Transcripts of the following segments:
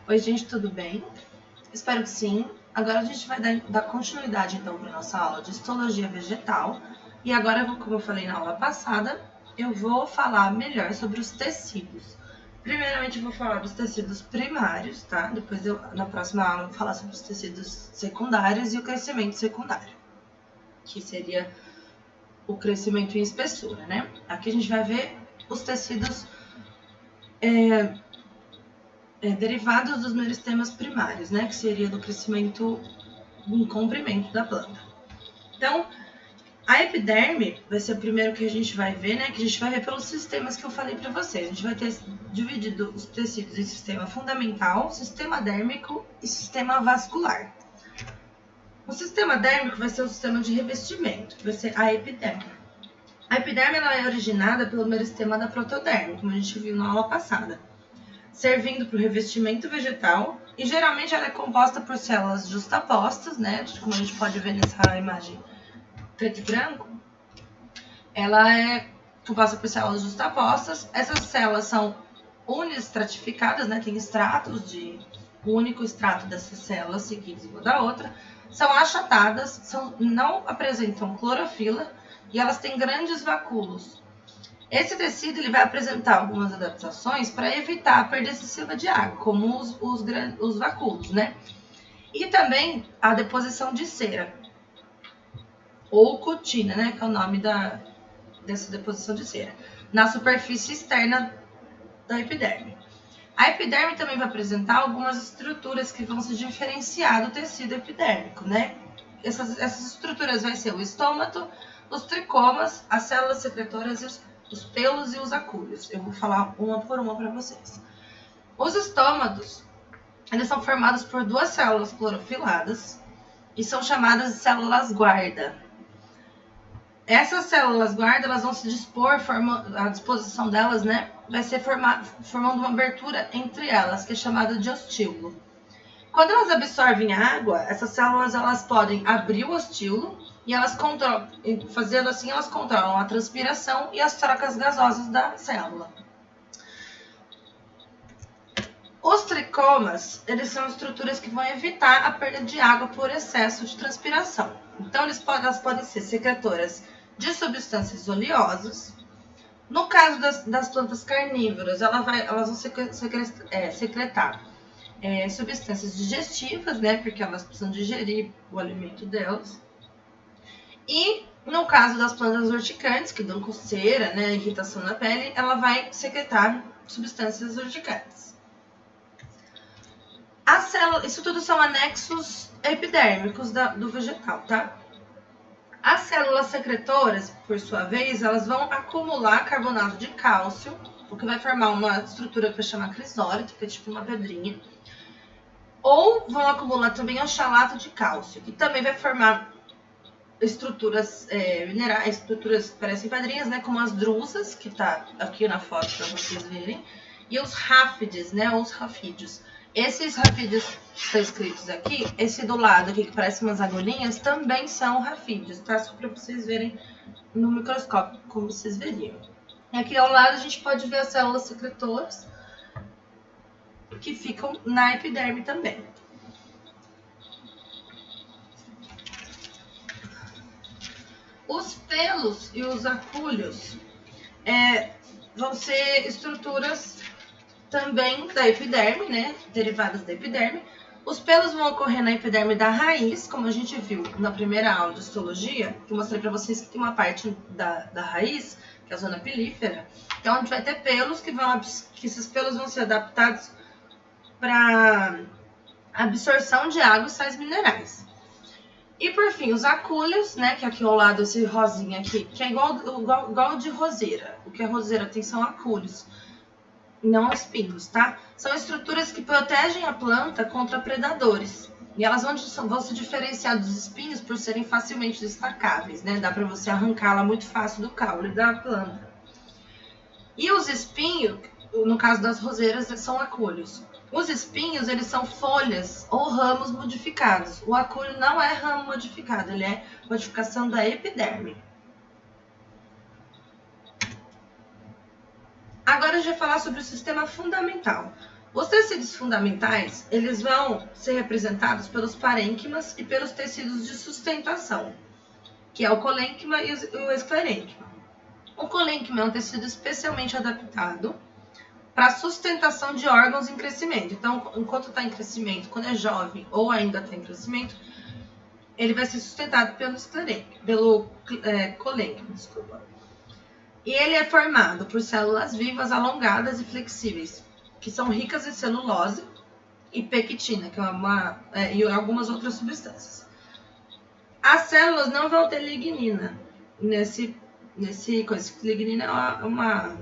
Oi, gente, tudo bem? Espero que sim. Agora a gente vai dar continuidade, então, para a nossa aula de histologia vegetal. E agora, como eu falei na aula passada, eu vou falar melhor sobre os tecidos. Primeiramente, eu vou falar dos tecidos primários, tá? Depois, na próxima aula, eu vou falar sobre os tecidos secundários e o crescimento secundário, que seria o crescimento em espessura, né? Aqui a gente vai ver os tecidos derivados dos meristemas primários, né? Que seria do crescimento em comprimento da planta. Então, a epiderme vai ser o primeiro que a gente vai ver, né? Que a gente vai ver pelos sistemas que eu falei para vocês. A gente vai ter dividido os tecidos em sistema fundamental, sistema dérmico e sistema vascular. O sistema dérmico vai ser o sistema de revestimento, que vai ser a epiderme. A epiderme ela é originada pelo meristema da protoderme, como a gente viu na aula passada, servindo para o revestimento vegetal, e geralmente ela é composta por células justapostas, né? Como a gente pode ver nessa imagem preto e branco, ela é composta por células justapostas. Essas células são unistratificadas, né? Tem estratos de um único extrato dessas células seguidas uma da outra, são achatadas, não apresentam clorofila e elas têm grandes vacúolos. Esse tecido ele vai apresentar algumas adaptações para evitar a perda excessiva de água, como os vacúolos, né? E também a deposição de cera, ou cutina, né? Que é o nome dessa deposição de cera, na superfície externa da epiderme. A epiderme também vai apresentar algumas estruturas que vão se diferenciar do tecido epidérmico, né? Essas estruturas vai ser o estômato, os tricomas, as células secretoras, os pelos e os acúlios. Eu vou falar uma por uma para vocês. Os estômatos, eles são formados por duas células clorofiladas e são chamadas de células guarda. Essas células guarda, elas vão se dispor, a disposição delas, né, vai ser formando uma abertura entre elas, que é chamada de ostíolo. Quando elas absorvem água, essas células elas podem abrir o ostíolo e elas controlam, fazendo assim, elas controlam a transpiração e as trocas gasosas da célula. Os tricomas, eles são estruturas que vão evitar a perda de água por excesso de transpiração. Então, elas podem ser secretoras de substâncias oleosas. No caso das plantas carnívoras, elas vão secretar substâncias digestivas, né? Porque elas precisam digerir o alimento delas. E no caso das plantas urticantes, que dão coceira, né? Irritação na pele, ela vai secretar substâncias urticantes. Isso tudo são anexos epidérmicos do vegetal, tá? As células secretoras, por sua vez, elas vão acumular carbonato de cálcio, o que vai formar uma estrutura que vai chamar crisólito, que é tipo uma pedrinha. Ou vão acumular também oxalato de cálcio, que também vai formar estruturas minerais, estruturas que parecem pedrinhas, né? Como as drusas, que tá aqui na foto para vocês verem, e os ráfides, né? Ou os rafídeos. Esses rafídeos que estão escritos aqui, esse do lado aqui que parece umas agulhinhas, também são rafídeos, tá? Só para vocês verem no microscópio, como vocês veriam. E aqui ao lado a gente pode ver as células secretoras, que ficam na epiderme também. Os pelos e os acúlios vão ser estruturas também da epiderme, né? Derivadas da epiderme. Os pelos vão ocorrer na epiderme da raiz, como a gente viu na primeira aula de histologia, que eu mostrei para vocês que tem uma parte da raiz, que é a zona pilífera, então a gente vai ter pelos que esses pelos vão ser adaptados para absorção de água e sais minerais. E por fim, os acúlios, né, que aqui ao lado, esse rosinha aqui, que é igual de roseira. O que é roseira tem são acúlios, não espinhos, tá? São estruturas que protegem a planta contra predadores. E elas vão se diferenciar dos espinhos por serem facilmente destacáveis, né? Dá para você arrancá-la muito fácil do caule da planta. E os espinhos, no caso das roseiras, são acúlios. Os espinhos, eles são folhas ou ramos modificados. O acúlio não é ramo modificado, ele é modificação da epiderme. Agora a gente vai falar sobre o sistema fundamental. Os tecidos fundamentais, eles vão ser representados pelos parênquimas e pelos tecidos de sustentação, que é o colênquima e o esclerênquima. O colênquima é um tecido especialmente adaptado para sustentação de órgãos em crescimento. Então, enquanto está em crescimento, quando é jovem ou ainda está em crescimento, ele vai ser sustentado pelo colênquima, desculpa. E ele é formado por células vivas, alongadas e flexíveis, que são ricas em celulose e pectina, que é e algumas outras substâncias. As células não vão ter lignina nesse coisa. Lignina é uma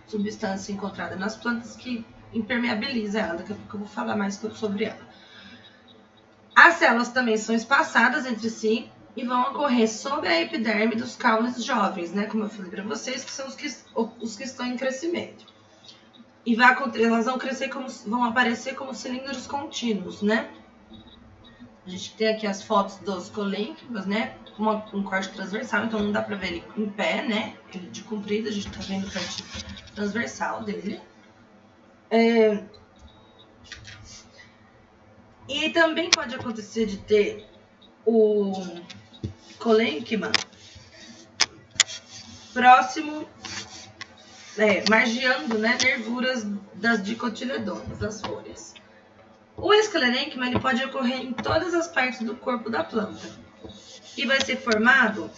substância encontrada nas plantas que impermeabiliza ela. Daqui a pouco eu vou falar mais sobre ela. As células também são espaçadas entre si e vão ocorrer sobre a epiderme dos caules jovens, né? Como eu falei para vocês, que são os que estão em crescimento. E elas vão aparecer como cilindros contínuos, né? A gente tem aqui as fotos dos colênquimas, né? Um corte transversal, então não dá para ver ele em pé, né? Ele de comprido, a gente tá vendo o corte transversal dele. E também pode acontecer de ter o colênquima próximo, margeando, né, nervuras das dicotiledonas, das folhas. O esclerênquima ele pode ocorrer em todas as partes do corpo da planta e vai ser formado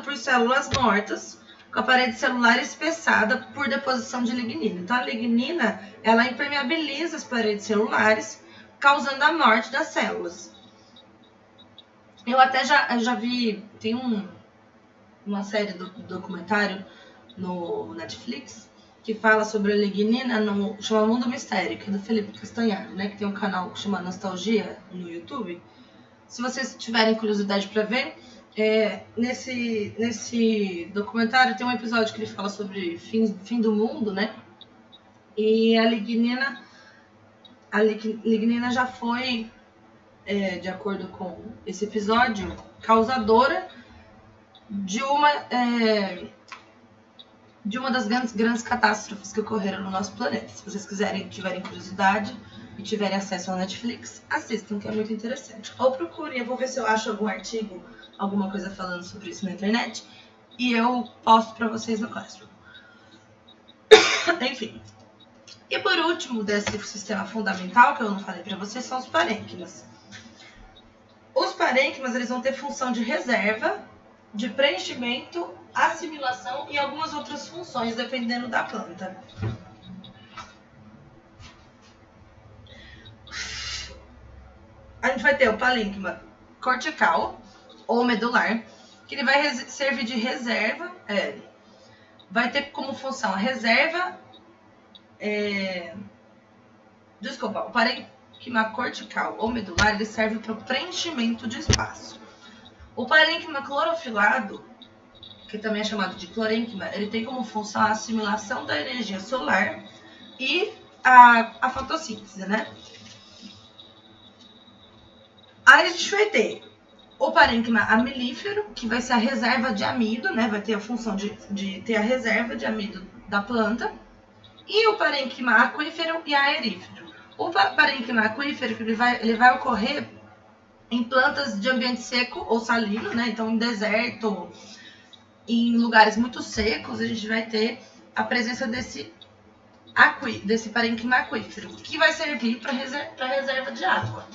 por células mortas com a parede celular espessada por deposição de lignina. Então a lignina ela impermeabiliza as paredes celulares, causando a morte das células. Eu até já vi, tem uma série do documentário no Netflix que fala sobre a lignina, chama Mundo Mistério, que é do Felipe Castanhar, né, que tem um canal que chama Nostalgia no YouTube. Se vocês tiverem curiosidade para ver, nesse documentário tem um episódio que ele fala sobre fim do mundo, né? E a lignina já foi, de acordo com esse episódio, causadora de uma das grandes catástrofes que ocorreram no nosso planeta. Se vocês tiverem curiosidade e tiverem acesso ao Netflix, assistam, que é muito interessante. Ou procurem, eu vou ver se eu acho algum artigo, alguma coisa falando sobre isso na internet, e eu posto para vocês no Classroom. Enfim. E por último, desse sistema fundamental, que eu não falei para vocês, são os parênquimas. Os parênquimas, eles vão ter função de reserva, de preenchimento, assimilação e algumas outras funções, dependendo da planta. A gente vai ter o parênquima cortical ou medular, que ele vai servir de reserva, vai ter como função a reserva, o parênquima cortical ou medular, ele serve para o preenchimento de espaço. O parênquima clorofilado, que também é chamado de clorênquima, ele tem como função a assimilação da energia solar e a fotossíntese, né? Aí a gente vai ter o parênquima amilífero, que vai ser a reserva de amido, né? Vai ter a função de ter a reserva de amido da planta. E o parênquima aquífero e aerífero. O parênquima aquífero ele vai ocorrer em plantas de ambiente seco ou salino, né? Então, em deserto, em lugares muito secos, a gente vai ter a presença desse parênquima aquífero, que vai servir para reserva de água.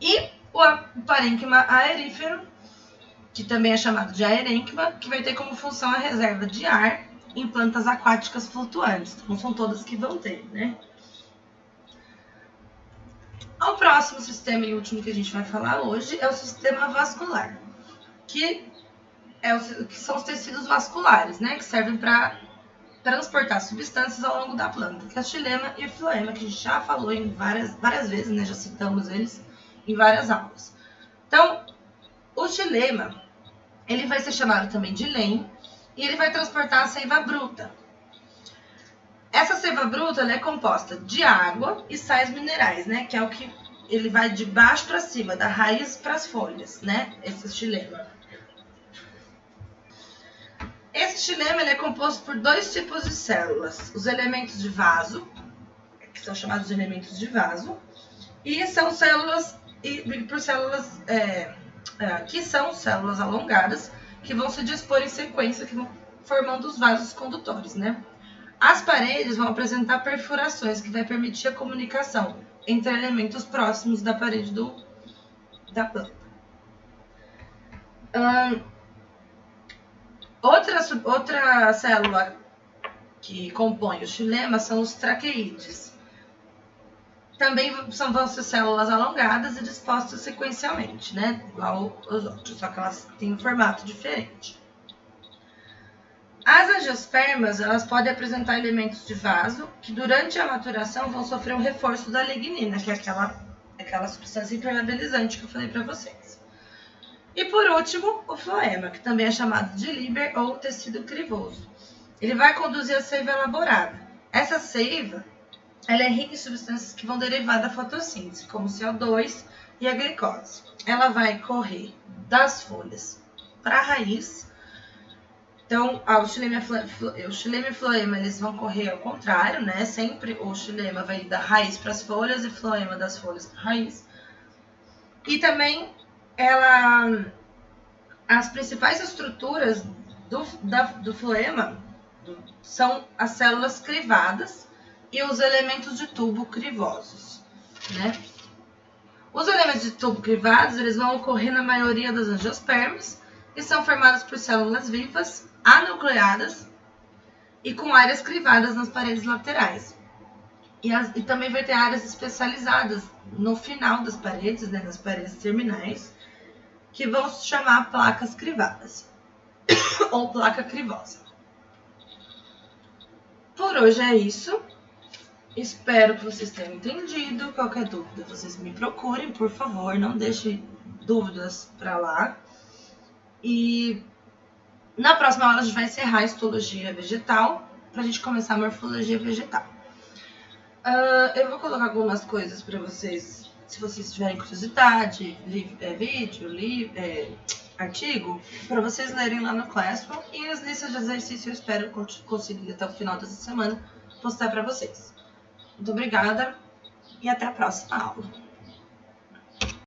E o parênquima aerífero, que também é chamado de aerênquima, que vai ter como função a reserva de ar em plantas aquáticas flutuantes. Então, não são todas que vão ter, né? O próximo sistema e último que a gente vai falar hoje é o sistema vascular, que são os tecidos vasculares, né? Que servem para transportar substâncias ao longo da planta, que é o xilema e o floema, que a gente já falou em várias vezes, né? Já citamos eles em várias aulas. Então, o xilema, ele vai ser chamado também de lém, e ele vai transportar a seiva bruta. Essa seiva bruta ela é composta de água e sais minerais, né? Que é o que ele vai de baixo para cima, da raiz para as folhas, né? Esse xilema. Esse xilema ele é composto por dois tipos de células. Os elementos de vaso, que são chamados de elementos de vaso, e são células, que são células alongadas, que vão se dispor em sequência, que vão formando os vasos condutores, né? As paredes vão apresentar perfurações, que vai permitir a comunicação entre elementos próximos da parede da planta. Outra célula que compõe o xilema são os traqueídeos. Também vão ser células alongadas e dispostas sequencialmente, né? Igual os outros, só que elas têm um formato diferente. As angiospermas, elas podem apresentar elementos de vaso que durante a maturação vão sofrer um reforço da lignina, que é aquela substância impermeabilizante que eu falei para vocês. E por último, o floema, que também é chamado de líber ou tecido crivoso. Ele vai conduzir a seiva elaborada. Essa seiva, ela é rica em substâncias que vão derivar da fotossíntese, como o CO2 e a glicose. Ela vai correr das folhas para a raiz. Então, o xilema e o floema, eles vão correr ao contrário, né? Sempre o xilema vai da raiz para as folhas e o floema das folhas para a raiz. E também, as principais estruturas do floema são as células crivadas e os elementos de tubo crivosos, né? Os elementos de tubo crivados, eles vão ocorrer na maioria das angiospermas e são formados por células vivas, anucleadas e com áreas crivadas nas paredes laterais. E também vai ter áreas especializadas no final das paredes, né, nas paredes terminais, que vão se chamar placas crivadas ou placa crivosa. Por hoje é isso. Espero que vocês tenham entendido. Qualquer dúvida, vocês me procurem, por favor. Não deixem dúvidas para lá. E na próxima aula a gente vai encerrar a histologia vegetal para a gente começar a morfologia vegetal. Eu vou colocar algumas coisas para vocês, se vocês tiverem curiosidade, vídeo, artigo, para vocês lerem lá no Classroom. E as listas de exercício eu espero conseguir até o final dessa semana postar para vocês. Muito obrigada e até a próxima aula.